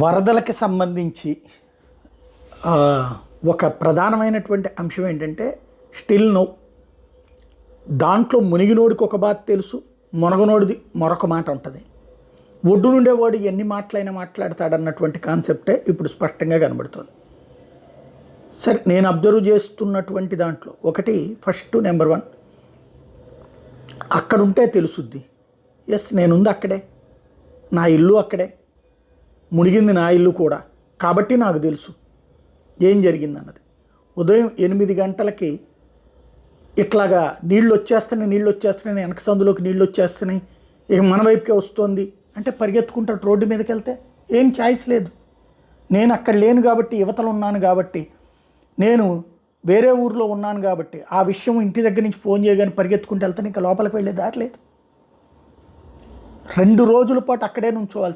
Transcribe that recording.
వరదలకి సంబంధించి ఆ, ఒక ప్రధానమైనటువంటి అంశం ఏంటంటే స్టిల్ నో దాంట్లో మునిగినోడికి ఒక బాధ తెలుసు, మునగనోడిది మరొక మాట ఉంటుంది. ఒడ్డు నుండేవాడు ఎన్ని మాటలైనా మాట్లాడతాడన్నటువంటి కాన్సెప్టే ఇప్పుడు స్పష్టంగా కనబడుతుంది. సరే, నేను అబ్జర్వ్ చేస్తున్నటువంటి దాంట్లో ఒకటి ఫస్ట్ నెంబర్ వన్, అక్కడుంటే తెలుసుద్ది. ఎస్, నేనుంది అక్కడే, నా ఇల్లు అక్కడే, మునిగింది నా ఇల్లు కూడా, కాబట్టి నాకు తెలుసు ఏం జరిగిందన్నది. ఉదయం 8 గంటలకి ఇట్లాగా నీళ్ళు వచ్చేస్తున్నాయి, వెనక సందులోకి నీళ్ళు వచ్చేస్తున్నాయి, ఇక మన వైపుకే వస్తుంది అంటే పరిగెత్తుకుంటాడు రోడ్డు మీదకి వెళ్తే. ఏం ఛాయిస్ లేదు. నేను అక్కడ లేను కాబట్టి, యువతలు ఉన్నాను కాబట్టి, నేను వేరే ఊర్లో ఉన్నాను కాబట్టి ఆ విషయం ఇంటి దగ్గర నుంచి ఫోన్ చేయగానే పరిగెత్తుకుంటూ వెళ్తాను. ఇంకా లోపలికి వెళ్ళే దారి లేదు. 2 రోజుల పాటు అక్కడే నుంచోవాల్సి